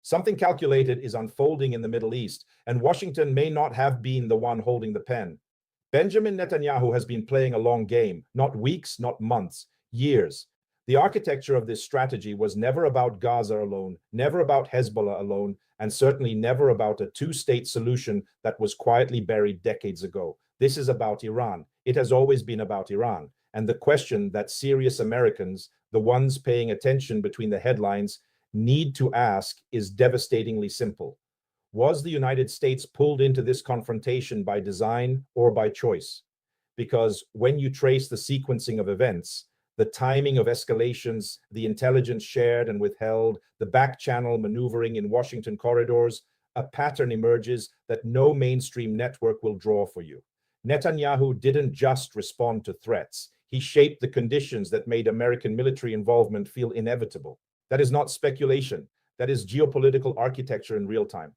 Something calculated is unfolding in the Middle East, and Washington may not have been the one holding the pen. Benjamin Netanyahu has been playing a long game, not weeks, not months, years. The architecture of this strategy was never about Gaza alone, never about Hezbollah alone, and certainly never about a two-state solution that was quietly buried decades ago. This is about Iran. It has always been about Iran. And the question that serious Americans, the ones paying attention between the headlines, need to ask is devastatingly simple. Was the United States pulled into this confrontation by design or by choice? Because when you trace the sequencing of events, the timing of escalations, the intelligence shared and withheld, the back-channel maneuvering in Washington corridors, a pattern emerges that no mainstream network will draw for you. Netanyahu didn't just respond to threats. He shaped the conditions that made American military involvement feel inevitable. That is not speculation. That is geopolitical architecture in real time.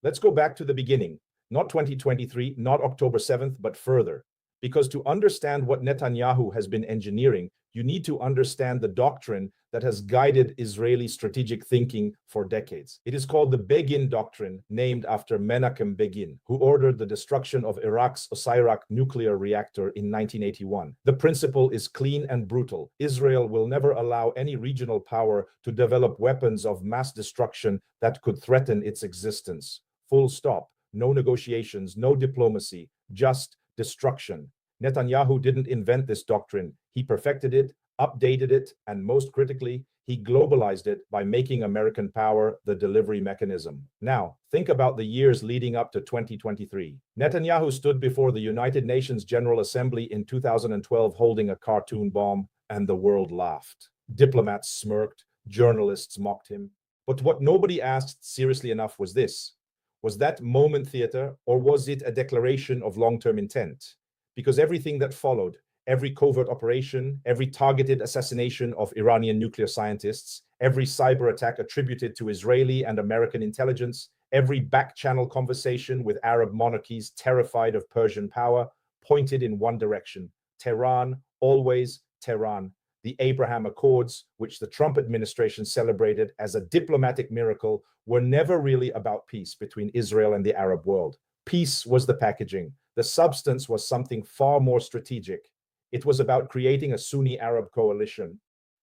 Let's go back to the beginning, not 2023, not October 7th, but further. Because to understand what Netanyahu has been engineering, you need to understand the doctrine that has guided Israeli strategic thinking for decades. It is called the Begin Doctrine, named after Menachem Begin, who ordered the destruction of Iraq's Osirak nuclear reactor in 1981. The principle is clean and brutal. Israel will never allow any regional power to develop weapons of mass destruction that could threaten its existence. Full stop. No negotiations, no diplomacy, just destruction. Netanyahu didn't invent this doctrine. He perfected it, updated it, and most critically, he globalized it by making American power the delivery mechanism. Now, think about the years leading up to 2023. Netanyahu stood before the United Nations General Assembly in 2012 holding a cartoon bomb, and the world laughed. Diplomats smirked, journalists mocked him. But what nobody asked seriously enough was this. Was that moment theater, or was it a declaration of long-term intent? Because everything that followed, every covert operation, every targeted assassination of Iranian nuclear scientists, every cyber attack attributed to Israeli and American intelligence, every back-channel conversation with Arab monarchies terrified of Persian power, pointed in one direction. Tehran, always Tehran. The Abraham Accords, which the Trump administration celebrated as a diplomatic miracle, were never really about peace between Israel and the Arab world. Peace was the packaging. The substance was something far more strategic. It was about creating a Sunni Arab coalition.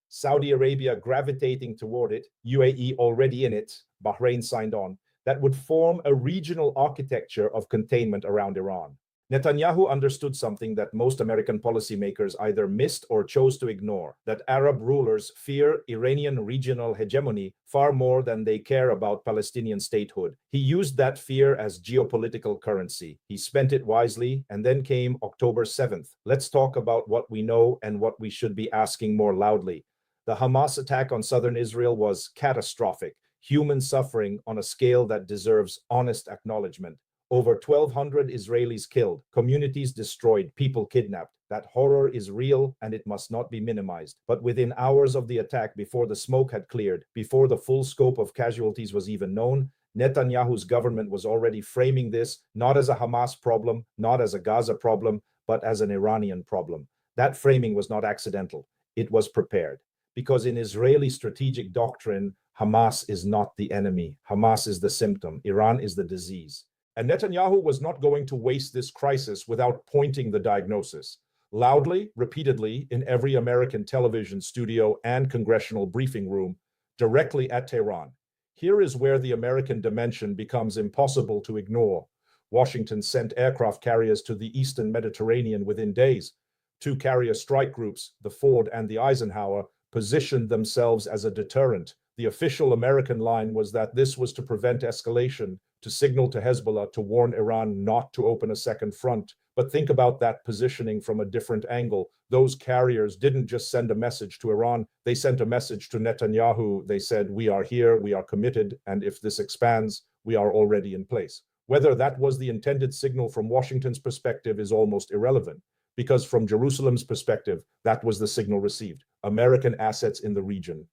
Saudi Arabia gravitating toward it, UAE already in it, Bahrain signed on, that would form a regional architecture of containment around Iran. Netanyahu understood something that most American policymakers either missed or chose to ignore, that Arab rulers fear Iranian regional hegemony far more than they care about Palestinian statehood. He used that fear as geopolitical currency. He spent it wisely, and then came October 7th. Let's talk about what we know and what we should be asking more loudly. The Hamas attack on southern Israel was catastrophic, human suffering on a scale that deserves honest acknowledgement. Over 1,200 Israelis killed, communities destroyed, people kidnapped. That horror is real and it must not be minimized. But within hours of the attack, before the smoke had cleared, before the full scope of casualties was even known, Netanyahu's government was already framing this not as a Hamas problem, not as a Gaza problem, but as an Iranian problem. That framing was not accidental. It was prepared. Because in Israeli strategic doctrine, Hamas is not the enemy. Hamas is the symptom. Iran is the disease. And Netanyahu was not going to waste this crisis without pointing the diagnosis. Loudly, repeatedly, in every American television studio and congressional briefing room, directly at Tehran. Here is where the American dimension becomes impossible to ignore. Washington sent aircraft carriers to the Eastern Mediterranean within days. Two carrier strike groups, the Ford and the Eisenhower, positioned themselves as a deterrent. The official American line was that this was to prevent escalation, to signal to Hezbollah to warn Iran not to open a second front. But think about that positioning from a different angle. Those carriers didn't just send a message to Iran, they sent a message to Netanyahu. They said, we are here, we are committed, and if this expands, we are already in place. Whether that was the intended signal from Washington's perspective is almost irrelevant, because from Jerusalem's perspective, that was the signal received. American assets in the region.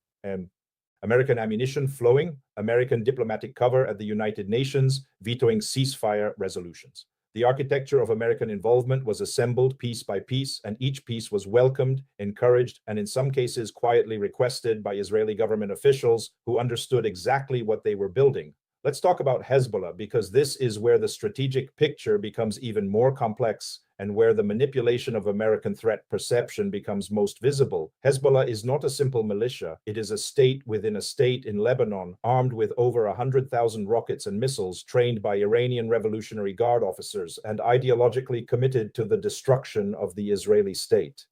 American ammunition flowing, American diplomatic cover at the United Nations, vetoing ceasefire resolutions. The architecture of American involvement was assembled piece by piece, and each piece was welcomed, encouraged, and in some cases quietly requested by Israeli government officials who understood exactly what they were building. Let's talk about Hezbollah, because this is where the strategic picture becomes even more complex and where the manipulation of American threat perception becomes most visible. Hezbollah is not a simple militia. It is a state within a state in Lebanon, armed with over 100,000 rockets and missiles, trained by Iranian Revolutionary Guard officers, and ideologically committed to the destruction of the Israeli state.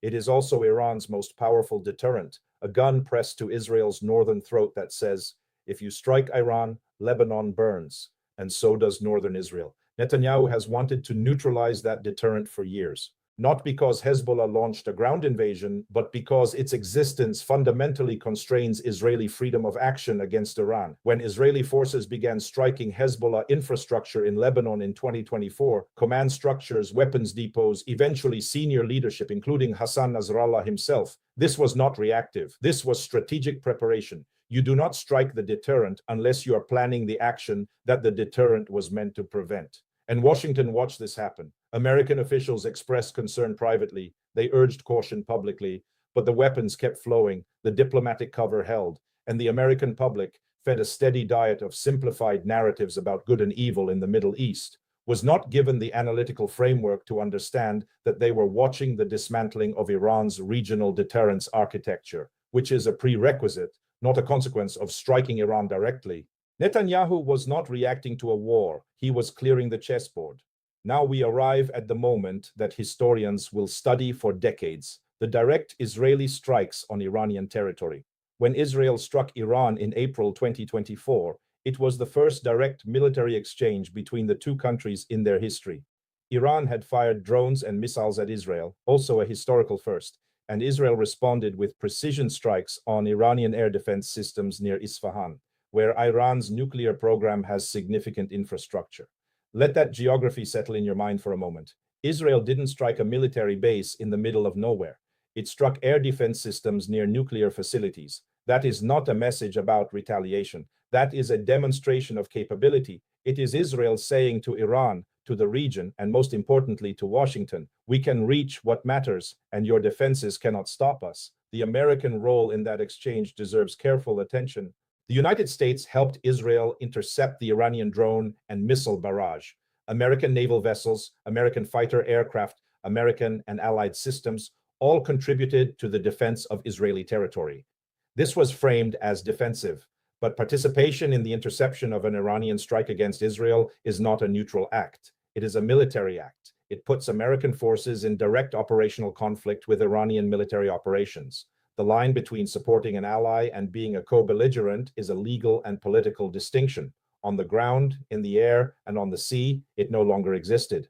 It is also Iran's most powerful deterrent, a gun pressed to Israel's northern throat that says, if you strike Iran, Lebanon burns, and so does northern Israel. Netanyahu has wanted to neutralize that deterrent for years, not because Hezbollah launched a ground invasion, but because its existence fundamentally constrains Israeli freedom of action against Iran. When Israeli forces began striking Hezbollah infrastructure in Lebanon in 2024, command structures, weapons depots, eventually senior leadership, including Hassan Nasrallah himself, this was not reactive. This was strategic preparation. You do not strike the deterrent unless you are planning the action that the deterrent was meant to prevent. And Washington watched this happen. American officials expressed concern privately. They urged caution publicly, but the weapons kept flowing, the diplomatic cover held, and the American public, fed a steady diet of simplified narratives about good and evil in the Middle East, was not given the analytical framework to understand that they were watching the dismantling of Iran's regional deterrence architecture, which is a prerequisite, not a consequence of striking Iran directly. Netanyahu was not reacting to a war. He was clearing the chessboard. Now we arrive at the moment that historians will study for decades: the direct Israeli strikes on Iranian territory. When Israel struck Iran in April 2024, it was the first direct military exchange between the two countries in their history. Iran had fired drones and missiles at Israel, also a historical first, and Israel responded with precision strikes on Iranian air defense systems near Isfahan, where Iran's nuclear program has significant infrastructure. Let that geography settle in your mind for a moment. Israel didn't strike a military base in the middle of nowhere. It struck air defense systems near nuclear facilities. That is not a message about retaliation. That is a demonstration of capability. It is Israel saying to Iran, to the region, and most importantly to Washington, we can reach what matters, and your defenses cannot stop us. The American role in that exchange deserves careful attention. The United States helped Israel intercept the Iranian drone and missile barrage. American naval vessels, American fighter aircraft, American and allied systems all contributed to the defense of Israeli territory. This was framed as defensive, but participation in the interception of an Iranian strike against Israel is not a neutral act. It is a military act. It puts American forces in direct operational conflict with Iranian military operations. The line between supporting an ally and being a co-belligerent is a legal and political distinction. On the ground, in the air, and on the sea, it no longer existed.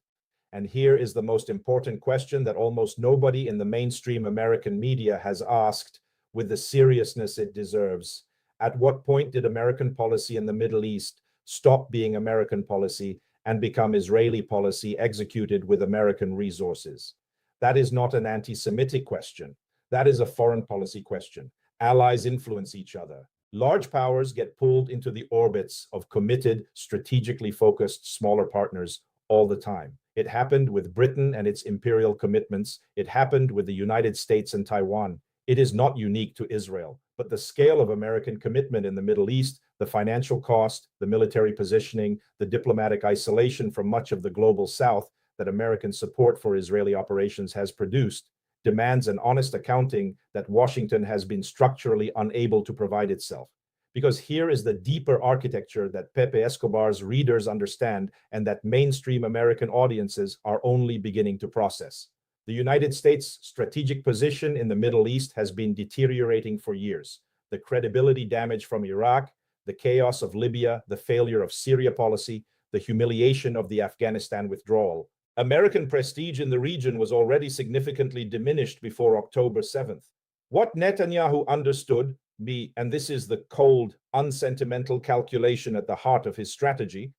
And here is the most important question that almost nobody in the mainstream American media has asked with the seriousness it deserves. At what point did American policy in the Middle East stop being American policy and become Israeli policy executed with American resources? That is not an anti-Semitic question. That is a foreign policy question. Allies influence each other. Large powers get pulled into the orbits of committed, strategically focused smaller partners all the time. It happened with Britain and its imperial commitments. It happened with the United States and Taiwan. It is not unique to Israel, but the scale of American commitment in the Middle East, the financial cost, the military positioning, the diplomatic isolation from much of the global South that American support for Israeli operations has produced, demands an honest accounting that Washington has been structurally unable to provide itself. Because here is the deeper architecture that Pepe Escobar's readers understand and that mainstream American audiences are only beginning to process. The United States' strategic position in the Middle East has been deteriorating for years. The credibility damage from Iraq, the chaos of Libya, the failure of Syria policy, the humiliation of the Afghanistan withdrawal. American prestige in the region was already significantly diminished before October 7th. What Netanyahu understood, and this is the cold, unsentimental calculation at the heart of his strategy,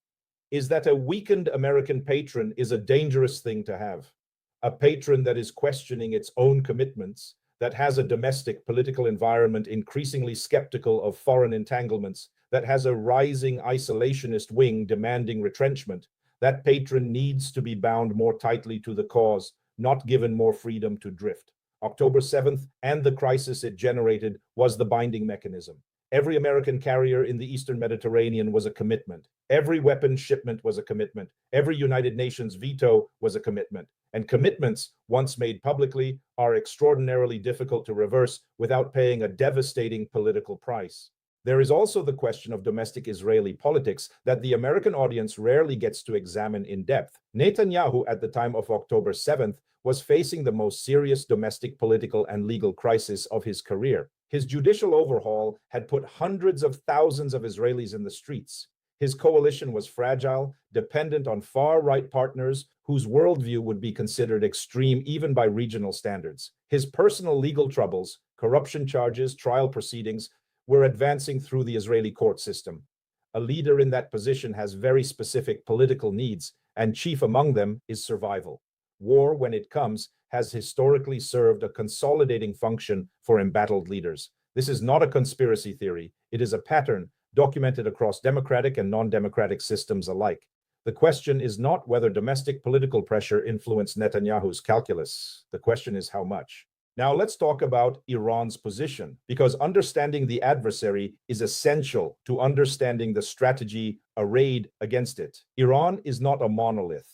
is that a weakened American patron is a dangerous thing to have. A patron that is questioning its own commitments, that has a domestic political environment increasingly skeptical of foreign entanglements, that has a rising isolationist wing demanding retrenchment, That patron needs to be bound more tightly to the cause, not given more freedom to drift. October 7th and the crisis it generated was the binding mechanism. Every American carrier in the Eastern Mediterranean was a commitment. Every weapons shipment was a commitment. Every United Nations veto was a commitment. And commitments, once made publicly, are extraordinarily difficult to reverse without paying a devastating political price. There is also the question of domestic Israeli politics that the American audience rarely gets to examine in depth. Netanyahu, at the time of October 7th, was facing the most serious domestic political and legal crisis of his career. His judicial overhaul had put hundreds of thousands of Israelis in the streets. His coalition was fragile, dependent on far-right partners whose worldview would be considered extreme even by regional standards. His personal legal troubles, corruption charges, trial proceedings, were advancing through the Israeli court system. A leader in that position has very specific political needs, and chief among them is survival. War, when it comes, has historically served a consolidating function for embattled leaders. This is not a conspiracy theory. It is a pattern documented across democratic and non-democratic systems alike. The question is not whether domestic political pressure influenced Netanyahu's calculus. The question is how much. Now let's talk about Iran's position, because understanding the adversary is essential to understanding the strategy arrayed against it. Iran is not a monolith.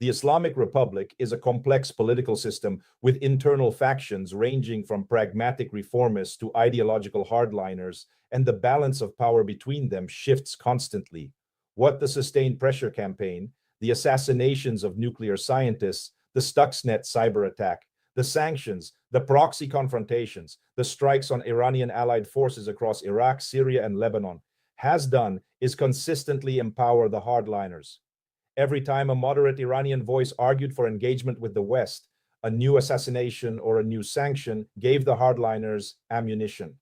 The Islamic Republic is a complex political system with internal factions ranging from pragmatic reformists to ideological hardliners, and the balance of power between them shifts constantly. What the sustained pressure campaign, the assassinations of nuclear scientists, the Stuxnet cyber attack, the sanctions, the proxy confrontations, the strikes on Iranian allied forces across Iraq, Syria, and Lebanon has done is consistently empower the hardliners. Every time a moderate Iranian voice argued for engagement with the West, a new assassination or a new sanction gave the hardliners ammunition.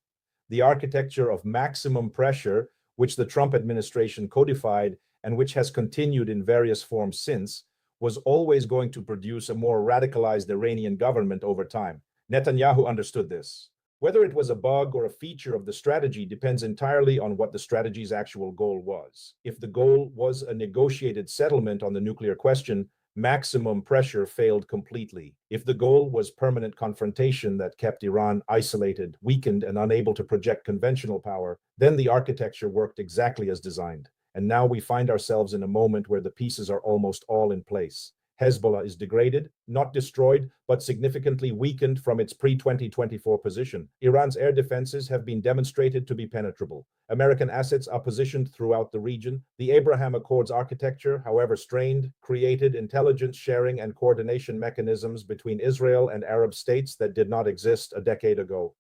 The architecture of maximum pressure, which the Trump administration codified and which has continued in various forms since, was always going to produce a more radicalized Iranian government over time. Netanyahu understood this. Whether it was a bug or a feature of the strategy depends entirely on what the strategy's actual goal was. If the goal was a negotiated settlement on the nuclear question, maximum pressure failed completely. If the goal was permanent confrontation that kept Iran isolated, weakened, and unable to project conventional power, then the architecture worked exactly as designed. And now we find ourselves in a moment where the pieces are almost all in place. Hezbollah is degraded, not destroyed, but significantly weakened from its pre-2024 position. Iran's air defenses have been demonstrated to be penetrable. American assets are positioned throughout the region. The Abraham Accords architecture, however strained, created intelligence sharing and coordination mechanisms between Israel and Arab states that did not exist a decade ago.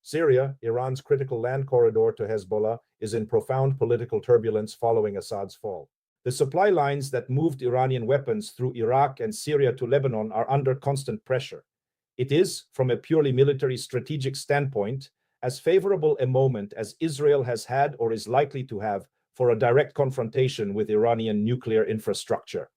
Syria, Iran's critical land corridor to Hezbollah, is in profound political turbulence following Assad's fall. The supply lines that moved Iranian weapons through Iraq and Syria to Lebanon are under constant pressure. It is, from a purely military strategic standpoint, as favorable a moment as Israel has had or is likely to have for a direct confrontation with Iranian nuclear infrastructure.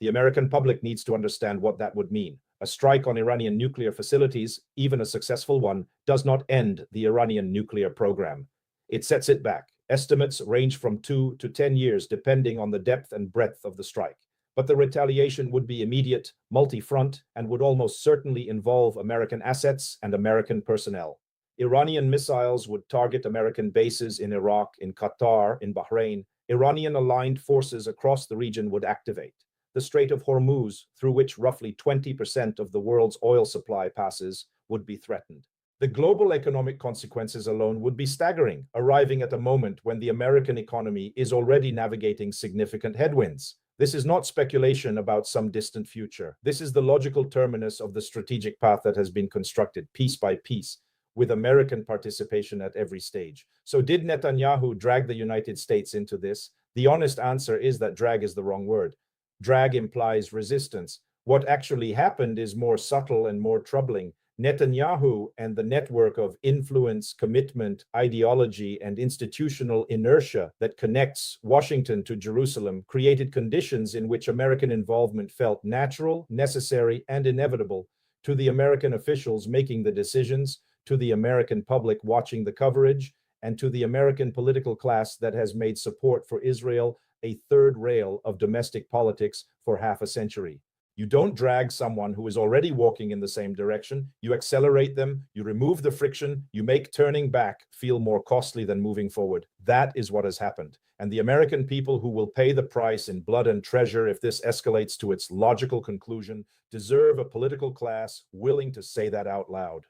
The American public needs to understand what that would mean. A strike on Iranian nuclear facilities, even a successful one, does not end the Iranian nuclear program. It sets it back. Estimates range from 2 to 10 years, depending on the depth and breadth of the strike. But the retaliation would be immediate, multi-front, and would almost certainly involve American assets and American personnel. Iranian missiles would target American bases in Iraq, in Qatar, in Bahrain. Iranian-aligned forces across the region would activate. The Strait of Hormuz, through which roughly 20% of the world's oil supply passes, would be threatened. The global economic consequences alone would be staggering, arriving at a moment when the American economy is already navigating significant headwinds. This is not speculation about some distant future. This is the logical terminus of the strategic path that has been constructed piece by piece, with American participation at every stage. So did Netanyahu drag the United States into this? The honest answer is that drag is the wrong word. Drag implies resistance. What actually happened is more subtle and more troubling. Netanyahu and the network of influence, commitment, ideology, and institutional inertia that connects Washington to Jerusalem created conditions in which American involvement felt natural, necessary, and inevitable to the American officials making the decisions, to the American public watching the coverage, and to the American political class that has made support for Israel a third rail of domestic politics for half a century. You don't drag someone who is already walking in the same direction. You accelerate them, you remove the friction, you make turning back feel more costly than moving forward. That is what has happened. And the American people who will pay the price in blood and treasure if this escalates to its logical conclusion deserve a political class willing to say that out loud.